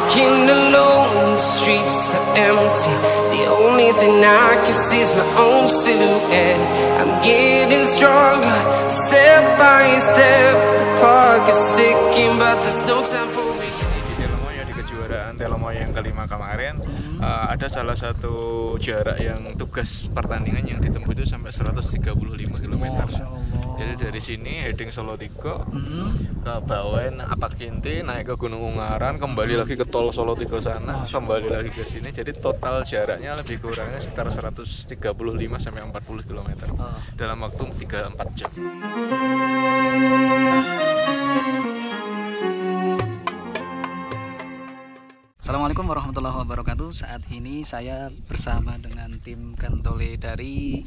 Walking alone, the streets are empty. The only thing I can see is my own silhouette. I'm getting stronger, step by step. The clock is ticking, but there's no time for me. Di Telomoyo, di kejuaraan Telomoyo yang kelima kemarin, ada salah satu jarak yang tugas pertandingan yang ditempuh itu sampai 135 km. Jadi dari sini heading Solo Tigo ke Bawen, Apakinti, naik ke Gunung Ungaran, kembali lagi ke tol Solo Tigo sana, kembali lagi ke sini. Jadi total jaraknya lebih kurangnya sekitar 135 sampai 40 km dalam waktu 3-4 jam. Assalamualaikum warahmatullahi wabarakatuh. Saat ini saya bersama dengan tim Gantole dari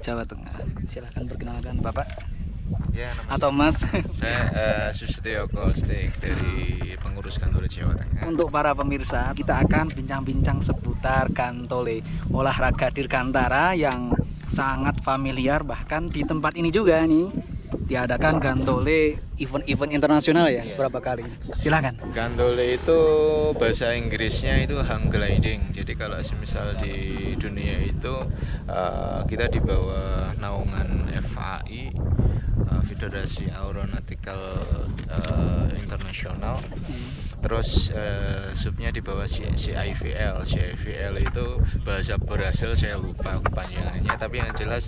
Jawa Tengah. Silahkan perkenalkan Bapak. Ya, atau Mas. Saya Sustio Kostik dari pengurus Gantole Jawa Tengah. Untuk para pemirsa, kita akan bincang-bincang seputar Gantole, olahraga dirgantara yang sangat familiar, bahkan di tempat ini juga nih diadakan Gantole event-event internasional ya, berapa kali? Silakan. Gantole itu bahasa Inggrisnya itu hang gliding. Jadi kalau semisal di dunia itu kita di bawah naungan FAI, Federasi Aeronautical Internasional. Terus subnya di bawah CIVL. CIVL itu bahasa Brasil, saya lupa kepanjangannya, tapi yang jelas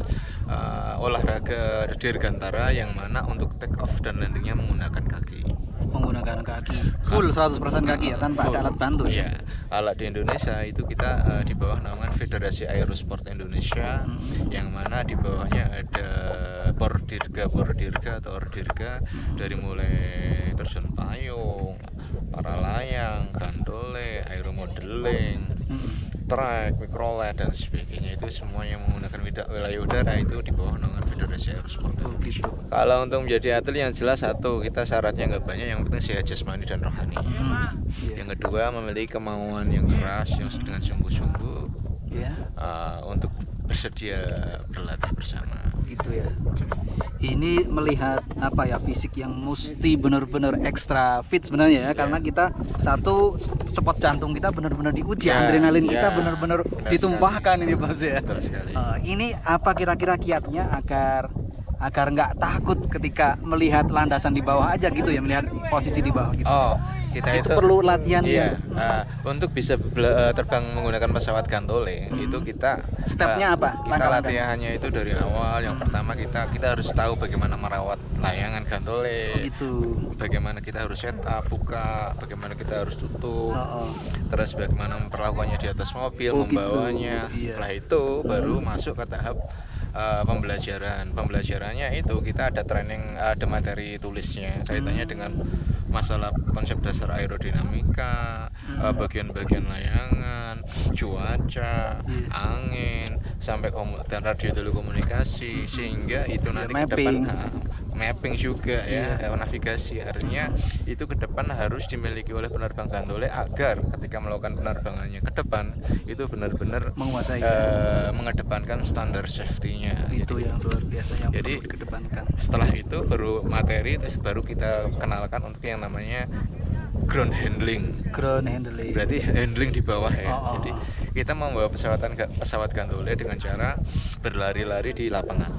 olahraga dirgantara yang mana untuk take off dan landingnya menggunakan kaki. Menggunakan kaki, full 100% kaki ya, tanpa ada alat bantu ya? Alat di Indonesia itu kita di bawah naungan Federasi Aerosport Indonesia, yang mana di bawahnya ada Pordirga atau Ordirga, dari mulai terjun payung, para layang, gantole, aeromodeling, track, microled dan sebagainya. Itu semua yang menggunakan wilayah udara itu di bawah naungan Federasi Aerosport. Gitu. Kalau untuk menjadi atlet yang jelas satu, kita syaratnya nggak banyak, yang penting sehat jasmani dan rohani. Yang kedua, memiliki kemauan yang keras, yang dengan sungguh-sungguh untuk bersedia berlatih bersama. Gitu ya. Ini melihat apa ya, fisik yang mesti benar-benar ekstra fit sebenarnya ya, karena kita satu, spot jantung kita benar-benar diuji, adrenalin kita benar-benar ditumpahkan ini Bos ya. Ini apa kira-kira kiatnya agar nggak takut ketika melihat landasan di bawah aja gitu ya, melihat posisi di bawah gitu? Kita itu perlu latihan untuk bisa terbang menggunakan pesawat Gantole. Itu kita stepnya apa? Kita latihannya itu dari awal. Yang pertama kita harus tahu bagaimana merawat layangan Gantole. Bagaimana kita harus setup, buka, bagaimana kita harus tutup, terus bagaimana memperlakukannya di atas mobil, membawanya. Setelah itu baru masuk ke tahap pembelajarannya itu kita ada training, ada materi tulisnya kaitannya dengan masalah konsep dasar aerodinamika, bagian-bagian layangan, cuaca, angin, sampai dan radio telekomunikasi, sehingga itu nanti ke depan mapping juga navigasi. Artinya itu ke depan harus dimiliki oleh penerbang Gantole agar ketika melakukan penerbangannya ke depan itu benar-benar menguasai, mengedepankan standar safety-nya. Itu yang luar biasa yang jadi perlu dikedepankan. Setelah itu baru materi, terus baru kita kenalkan untuk yang namanya ground handling. Berarti handling di bawah ya. Jadi kita membawa pesawat Gantole dengan cara berlari-lari di lapangan.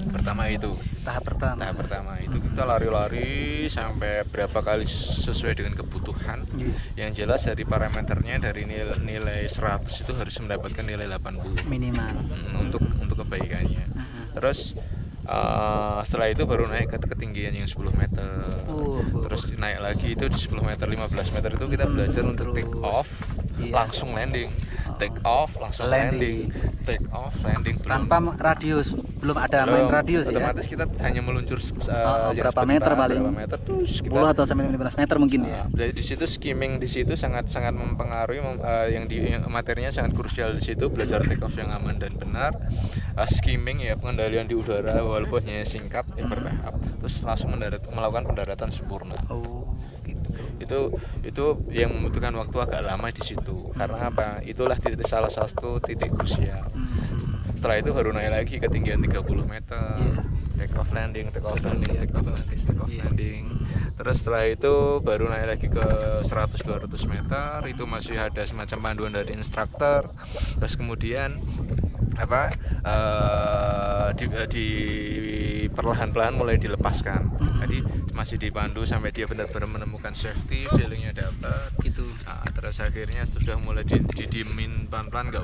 Pertama itu tahap pertama itu kita lari-lari sampai berapa kali sesuai dengan kebutuhan. Yang jelas dari parameternya, dari nilai 100 itu harus mendapatkan nilai 80 minimal untuk kebaikannya. Terus setelah itu baru naik ke ketinggian yang 10 meter. Terus naik lagi itu di 10 meter, 15 meter itu kita belajar untuk take off, langsung landing. Take off, langsung landing. Take off, landing. Tanpa radius, belum ada main radius ya? Otomatis kita hanya meluncur berapa meter paling? Berapa meter tuh 10 atau sampai 15 meter mungkin ya? Jadi di situ skimming di situ sangat mempengaruhi, yang materinya sangat krusial di situ, belajar take off yang aman dan benar. Skimming ya, pengendalian di udara walaupun hanya singkat ya, bertahap. Terus langsung melakukan pendaratan sempurna. Itu yang membutuhkan waktu agak lama di situ. Karena apa? Itulah salah satu titik krusial. Setelah itu baru naik lagi ketinggian 30 meter. Take off landing. Terus setelah itu baru naik lagi ke 100-200 meter, itu masih ada semacam panduan dari instruktur. Terus kemudian di perlahan-lahan mulai dilepaskan. Jadi masih dipandu sampai dia benar-benar menemukan safety, feelingnya dapat gitu. Terus akhirnya sudah mulai didiemin pelan-pelan,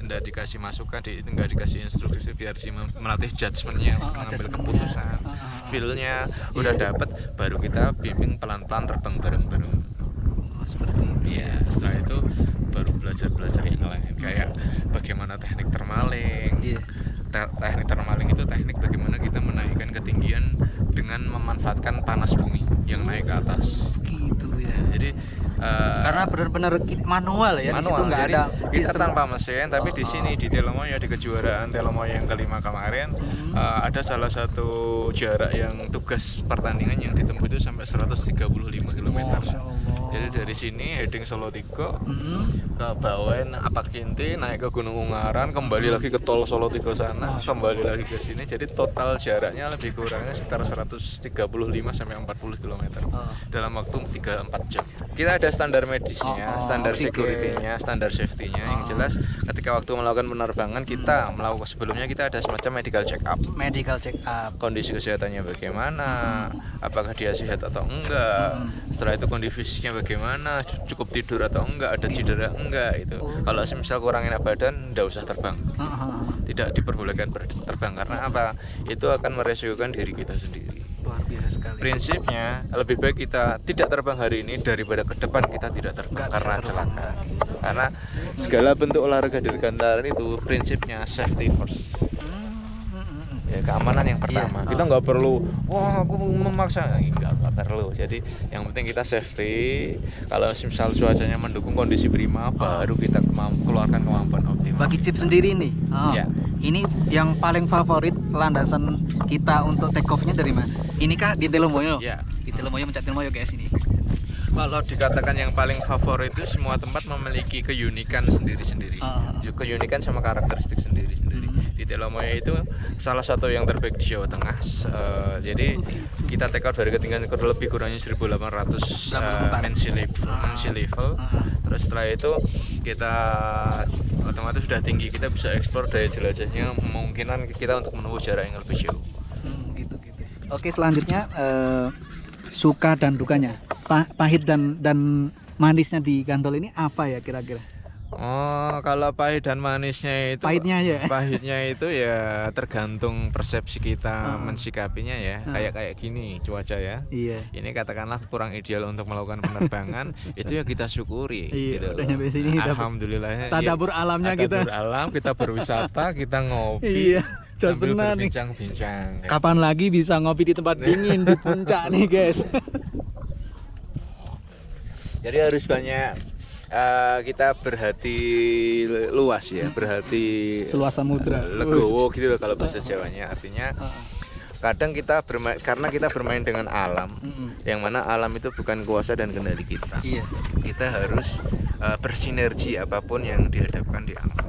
nggak dikasih masukan, nggak dikasih instruksi, biar dia melatih judgementnya, mengambil keputusan. Feelnya udah dapat, baru kita bimbing pelan-pelan terbang bareng-bareng. Seperti itu. Ya, setelah itu baru belajar yang lain, kayak bagaimana teknik termaling. Teknik termaling itu teknik bagaimana kita menaikkan ketinggian dengan memanfaatkan panas bumi yang naik ke atas. Gitu ya. Jadi karena benar-benar manual ya, di situ nggak ada kita sistem. tanpa mesin, tapi di sini di Telomoyo, di kejuaraan Telomoyo yang kelima kemarin ada salah satu jarak yang tugas pertandingan yang ditempuh itu sampai 135 km. Jadi dari sini heading Solo 3 ke Bawen, Apakinti, naik ke Gunung Ungaran, kembali lagi ke tol Solo 3 sana, kembali lagi ke sini. Jadi total jaraknya lebih kurangnya sekitar 135 sampai 40 km dalam waktu 3-4 jam. Kita ada standar medisnya, standar security-nya, standar safety-nya. Yang jelas ketika waktu melakukan penerbangan kita melakukan, sebelumnya kita ada semacam medical check up. Kondisi kesehatannya bagaimana, apakah dia sehat atau enggak. Setelah itu kondisi fisiknya bagaimana, cukup tidur atau enggak, ada cedera enggak itu. Kalau misal kurang enak badan, enggak usah terbang. Tidak diperbolehkan terbang, karena apa? Itu akan meresikokan diri kita sendiri. Luar biasa sekali. Prinsipnya lebih baik kita tidak terbang hari ini daripada ke depan kita tidak terbang karena celaka. Karena segala bentuk olahraga dirgantara itu prinsipnya safety first. Ya, keamanan yang pertama. Kita nggak perlu aku memaksa, nggak perlu. Jadi yang penting kita safety. Kalau misal cuacanya mendukung, kondisi prima, baru kita keluarkan kemampuan optimal. Bagi Cip sendiri nih, ini yang paling favorit landasan kita untuk take off-nya dari mana? Ini kah di Telomoyo? Di Telomoyo, Mencak Telomoyo guys ini. Kalau dikatakan yang paling favorit itu semua tempat memiliki keunikan sendiri-sendiri. Keunikan sama karakteristik sendiri-sendiri. Di Telomoyo itu salah satu yang terbaik di Jawa Tengah. Jadi kita take out dari ketinggian lebih kurangnya 1800 mensi level. Terus setelah itu kita otomatis sudah tinggi, kita bisa eksplor daya jelajahnya, kemungkinan kita untuk menempuh jarak yang lebih jauh. Gitu. Oke, selanjutnya suka dan dukanya, pahit dan manisnya di Gantole ini apa ya kira-kira? Kalau pahit dan manisnya itu, pahitnya itu ya tergantung persepsi kita mensikapinya ya. Kayak gini cuaca ya. Ini katakanlah kurang ideal untuk melakukan penerbangan, itu ya kita syukuri. Gitu. Udah nyampe sini. Alhamdulillah. Tadabur alamnya kita. Tadabur alam, kita berwisata, kita ngopi. Sambil Ya. berbincang-bincang. Kapan lagi bisa ngopi di tempat dingin di puncak nih guys? Jadi harus banyak kita berhati luas ya, berhati seluas samudra, legowo gitu loh kalau bahasa Jawanya. Artinya kadang kita karena kita bermain dengan alam, yang mana alam itu bukan kuasa dan kendali kita. Kita harus bersinergi apapun yang dihadapkan di alam.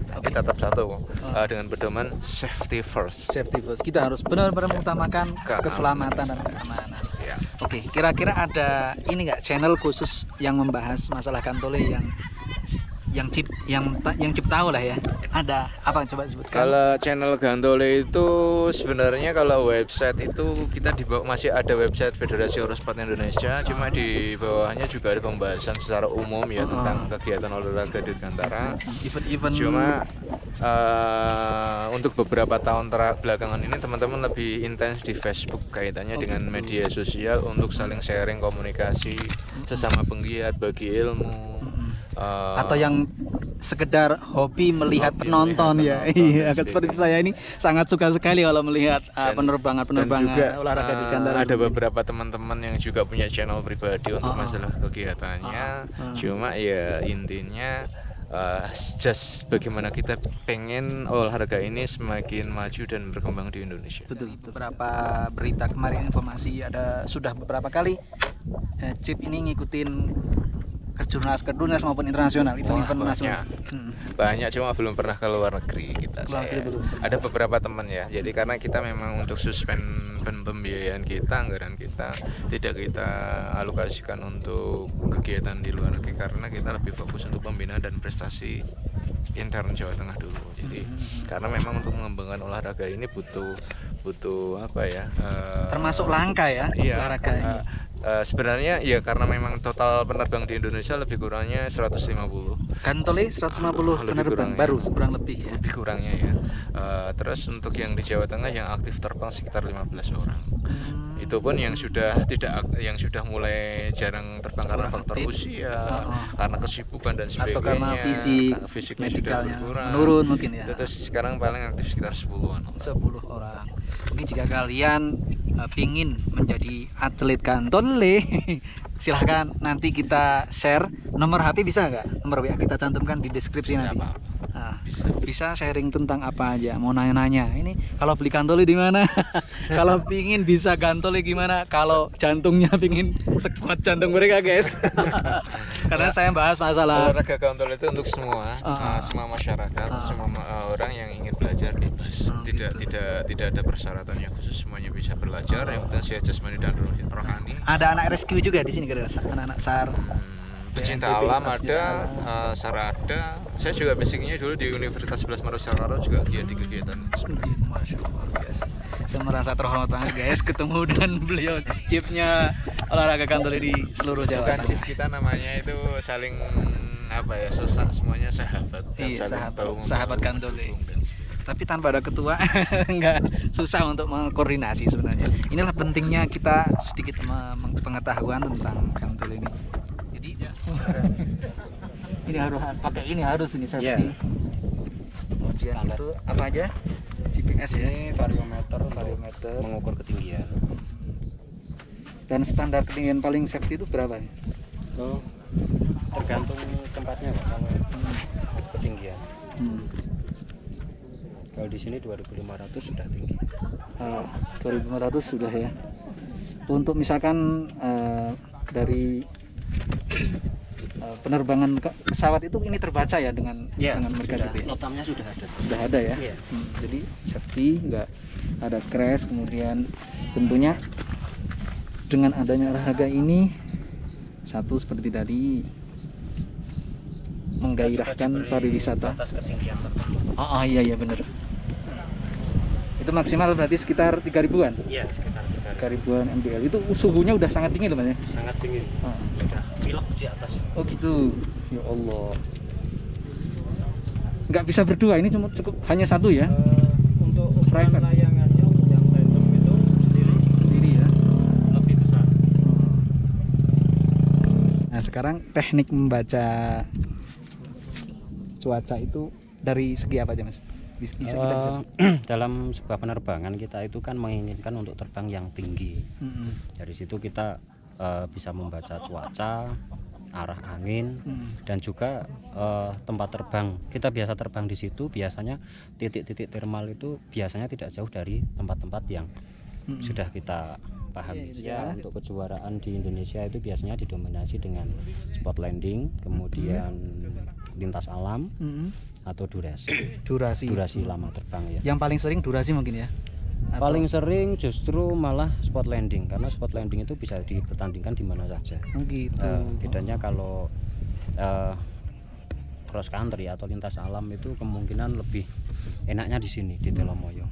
Tapi tetap satu, dengan pedoman safety first. Kita harus benar-benar mengutamakan keselamatan dan keamanan. Oke, kira-kira ada ini nggak channel khusus yang membahas masalah Gantole yang Cip tahu lah ya? Ada apa, coba sebutkan? Kalau channel Gantole itu sebenarnya kalau website itu kita di bawah, masih ada website Federasi Eurosport Indonesia, cuma di bawahnya juga ada pembahasan secara umum ya tentang kegiatan olahraga dirgantara. Event. Cuma untuk beberapa tahun belakangan ini teman-teman lebih intens di Facebook kaitannya dengan media sosial untuk saling sharing, komunikasi sesama penggiat bagi ilmu. Atau yang sekedar hobi melihat penonton ya. Iya, seperti saya ini sangat suka sekali kalau melihat penerbangan olahraga dirgantara. Ada beberapa teman-teman yang juga punya channel pribadi untuk masalah kegiatannya. Cuma ya intinya just bagaimana kita pengen olahraga ini semakin maju dan berkembang di Indonesia. Betul. Beberapa berita kemarin informasi sudah beberapa kali Cip ini ngikutin kejurnas maupun internasional, event-event nasional. Banyak, cuma belum pernah ke luar negeri kita. Ada beberapa teman ya. Jadi karena kita memang untuk suspend pembiayaan kita, anggaran kita tidak kita alokasikan untuk kegiatan di luar negeri karena kita lebih fokus untuk pembinaan dan prestasi intern Jawa Tengah dulu. Jadi karena memang untuk mengembangkan olahraga ini butuh apa ya? Termasuk langka ya, iya, olahraga ini. Sebenarnya ya karena memang total penerbang di Indonesia lebih kurangnya 150. Gantole 150 penerbang baru kurang lebih ya. Lebih kurangnya ya. Terus untuk yang di Jawa Tengah yang aktif terbang sekitar 15 orang. Itu pun yang sudah mulai jarang terbang karena faktor usia, karena kesibukan dan sebagainya. Atau karena fisiknya sudah berkurang. Menurun mungkin ya. Terus sekarang paling aktif sekitar 10-an. 10 orang. Mungkin jika kalian pingin menjadi atlet gantole, silahkan nanti kita share nomor HP, bisa nggak? Nomor WA kita cantumkan di deskripsi nanti. Nah, bisa sharing tentang apa aja, mau nanya-nanya ini kalau beli gantole di mana, kalau pingin bisa gantole gimana, kalau jantungnya pingin sekuat jantung mereka guys. Karena saya bahas masalah olahraga gantole itu untuk semua masyarakat, semua orang yang ingin belajar bebas, tidak ada persyaratan yang khusus, semuanya bisa belajar, yang penting sehat jasmani dan rohani. Ada anak rescue juga di sini, anak-anak SAR. Pecinta alam ada, SAR ada. Saya juga basicnya dulu di Universitas 11 Maret Jakarta juga giat di kegiatan. Masya Allah, biasa. Saya merasa terhormat banget guys ketemu dengan beliau, chiefnya olahraga gantole di seluruh Jawa. Bukan chief kita, namanya itu saling apa ya, semuanya sahabat. Iya, sahabat gantole. Tapi tanpa ada ketua nggak, susah untuk mengkoordinasi sebenarnya. Inilah pentingnya kita sedikit pengetahuan tentang gantole ini. Jadi ini harus pakai ini safety. Kemudian itu apa aja? GPS ya. Ini variometer mengukur ketinggian. Dan standar ketinggian paling safety itu berapa? Oh, tergantung tempatnya Pak, kalau ketinggian. Kalau di sini 2.500 sudah tinggi. 2.500 sudah ya. Untuk misalkan dari penerbangan pesawat itu ini terbaca ya dengan mereka sudah, gitu ya? Notamnya sudah ada. Sudah ada ya. Iya. Jadi safety, nggak ada crash, kemudian tentunya dengan adanya olahraga ini satu seperti tadi menggairahkan pariwisata. Batas ketinggian tertentu. Iya benar. Itu maksimal berarti sekitar 3.000-an? Iya, sekitar 3.000-an mdl. Itu suhunya udah sangat dingin teman ya? Sangat dingin. Sudah pilek di atas. Oh gitu. Ya Allah. Nggak bisa berdua, ini cuma cukup hanya satu ya? Untuk ukuran layangannya, untuk yang tandem itu sendiri ya? Lebih besar. Nah sekarang teknik membaca cuaca itu dari segi apa aja mas? Bisa. Dalam sebuah penerbangan kita itu kan menginginkan untuk terbang yang tinggi. Dari situ kita bisa membaca cuaca, arah angin, dan juga tempat terbang. Kita biasa terbang di situ, biasanya titik-titik termal itu biasanya tidak jauh dari tempat-tempat yang sudah kita pahami. Ya, untuk kejuaraan di Indonesia itu biasanya didominasi dengan spot landing, kemudian lintas alam, atau durasi lama terbang ya. Yang paling sering durasi mungkin ya? Paling sering justru malah spot landing, karena spot landing itu bisa dipertandingkan di mana saja. Gitu. Bedanya kalau cross country atau lintas alam itu kemungkinan lebih enaknya di sini di Telomoyo.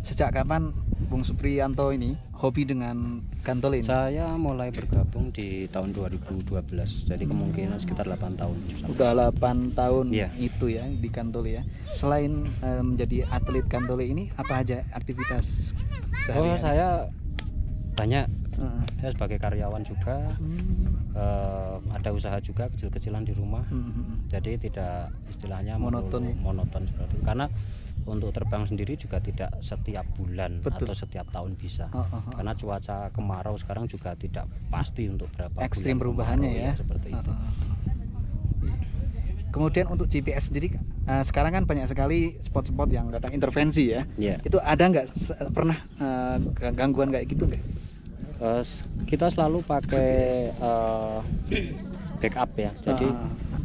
Sejak kapan Bung Supriyanto ini hobi dengan gantole ini? Saya mulai bergabung di tahun 2012, jadi kemungkinan sekitar 8 tahun. Udah 8 tahun ya. Itu ya di gantole ya. Selain menjadi atlet gantole ini, apa aja aktivitas sehari-hari? Saya banyak. Saya sebagai karyawan juga, ada usaha juga kecil-kecilan di rumah. Jadi tidak istilahnya monoton seperti itu. Karena untuk terbang sendiri juga tidak setiap bulan atau setiap tahun bisa. Karena cuaca kemarau sekarang juga tidak pasti untuk berapa ekstrim perubahannya ya. Seperti itu. Kemudian untuk GPS sendiri sekarang kan banyak sekali spot-spot yang kadang intervensi ya. Itu ada nggak pernah gangguan kayak gitu nggak? Kita selalu pakai backup ya. Jadi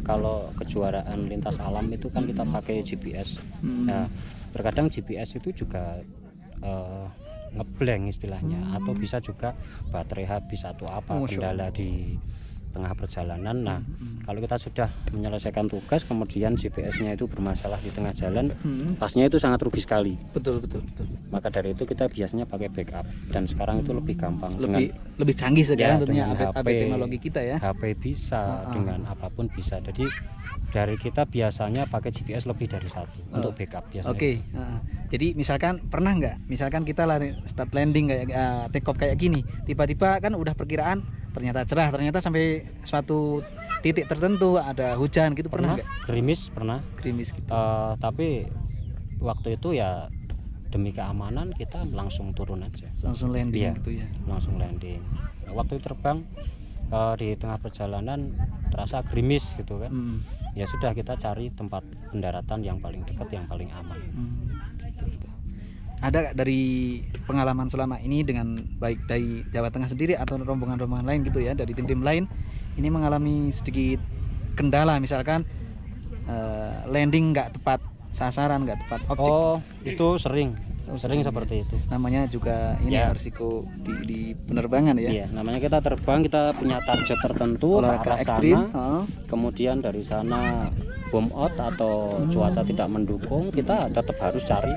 kalau kejuaraan lintas alam itu kan kita pakai GPS. Nah, terkadang GPS itu juga ngeblank istilahnya, atau bisa juga baterai habis atau apa, kendala di tengah perjalanan. Nah, kalau kita sudah menyelesaikan tugas kemudian GPS-nya itu bermasalah di tengah jalan, pasnya itu sangat rugi sekali. Betul. Maka dari itu kita biasanya pakai backup, dan sekarang itu lebih gampang, lebih canggih sekarang tentunya update HP, teknologi kita ya. HP bisa, dengan apapun bisa. Jadi dari kita biasanya pakai GPS lebih dari satu untuk backup biasanya. Oke. Jadi misalkan pernah nggak, misalkan kita start landing kayak take off kayak gini, tiba-tiba kan udah perkiraan ternyata cerah, ternyata sampai suatu titik tertentu ada hujan gitu, pernah nggak? Gerimis gitu. Tapi waktu itu ya demi keamanan kita langsung turun aja, langsung landing gitu ya. Langsung landing. Waktu terbang di tengah perjalanan terasa gerimis gitu kan. Ya sudah, kita cari tempat pendaratan yang paling dekat, yang paling aman. Gitu. Ada dari pengalaman selama ini dengan baik dari Jawa Tengah sendiri atau rombongan-rombongan lain gitu ya, dari tim-tim lain ini mengalami sedikit kendala, misalkan landing nggak tepat sasaran, nggak tepat objek? Itu sering seperti itu. Namanya juga ini risiko di penerbangan ya. Iya, namanya kita terbang, kita punya target tertentu, olahraga ekstrim, kemudian dari sana bom out atau cuaca tidak mendukung, kita tetap harus cari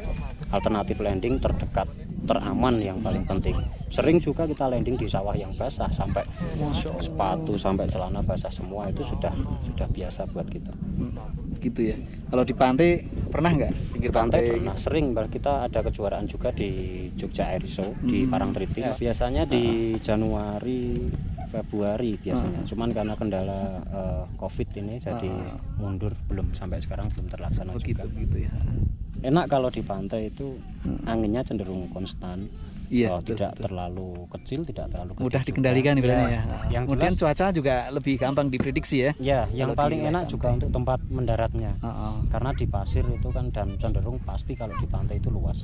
alternatif landing terdekat, teraman, yang paling penting. Sering juga kita landing di sawah yang basah, sampai sepatu sampai celana basah semua, itu sudah biasa buat kita. Gitu ya. Kalau di pantai pernah nggak? Pinggir pantai pernah, sering. Kita ada kejuaraan juga di Jogja Air Show di Parangtritis. Biasanya di Januari Februari biasanya. Cuman karena kendala Covid ini jadi mundur, belum sampai sekarang belum terlaksana juga. Begitu ya. Enak kalau di pantai itu anginnya cenderung konstan. Tidak terlalu kecil, tidak terlalu gede, mudah dikendalikan ibaratnya ya. Kemudian jelas, cuaca juga lebih gampang diprediksi ya. Ya, yang paling enak juga untuk tempat mendaratnya. Karena di pasir itu kan, dan cenderung pasti kalau di pantai itu luas.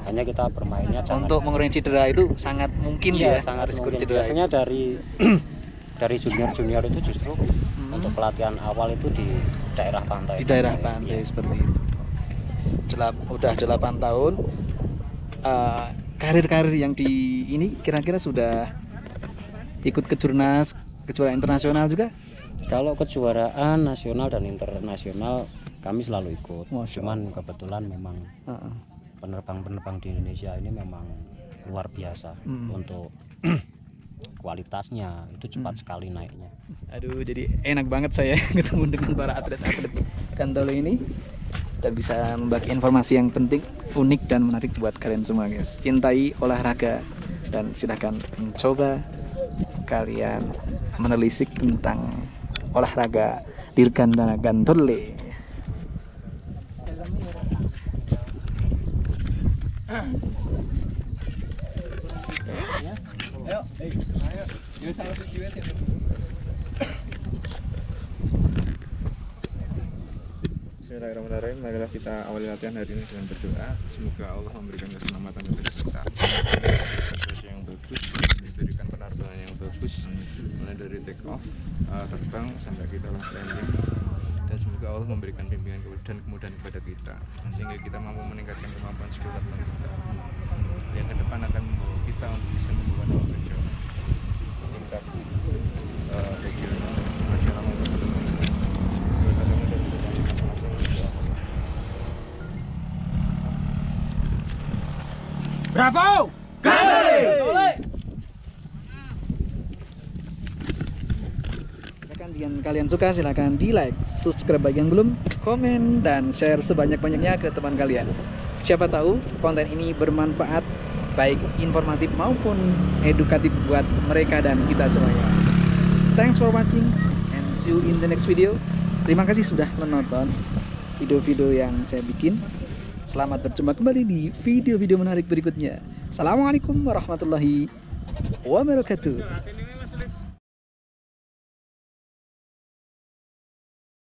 Hanya kita bermainnya untuk mengurangi cedera itu sangat mungkin ya. Sangat mungkin. Biasanya dari junior itu justru untuk pelatihan awal itu di daerah pantai. Di daerah pantai seperti itu. Udah 8 tahun. Karir-karir yang di ini kira-kira sudah ikut kejuaraan internasional juga? Kalau kejuaraan nasional dan internasional kami selalu ikut. Cuman kebetulan memang penerbang-penerbang di Indonesia ini memang luar biasa untuk kualitasnya, itu cepat sekali naiknya. Aduh, jadi enak banget saya ketemu dengan para atlet-atlet Gantole ini dan bisa membagi informasi yang penting, unik dan menarik buat kalian semua guys. Cintai olahraga dan silahkan mencoba kalian menelisik tentang olahraga Dirgantara Gantole. Bismillahirrahmanirrahim. Marilah kita awali latihan hari ini dengan berdoa. Semoga Allah memberikan keselamatan kepada kita, yang bagus, diberikan penerbangan yang bagus, mulai dari take off, terbang sampai kita landing, dan semoga Allah memberikan bimbingan dan kemudahan kepada kita, sehingga kita mampu meningkatkan kemampuan sekolah kita yang ke depan akan membawa kita untuk bisa membawa nama penjara tingkat regional, nasional maupun internasional. Bravo! Gantole! Silakan, kalian suka silahkan di like, subscribe bagi yang belum, komen dan share sebanyak-banyaknya ke teman kalian. Siapa tahu konten ini bermanfaat, baik informatif maupun edukatif buat mereka dan kita semuanya. Thanks for watching and see you in the next video. Terima kasih sudah menonton video-video yang saya bikin. Selamat berjumpa kembali di video-video menarik berikutnya. Assalamualaikum warahmatullahi wabarakatuh.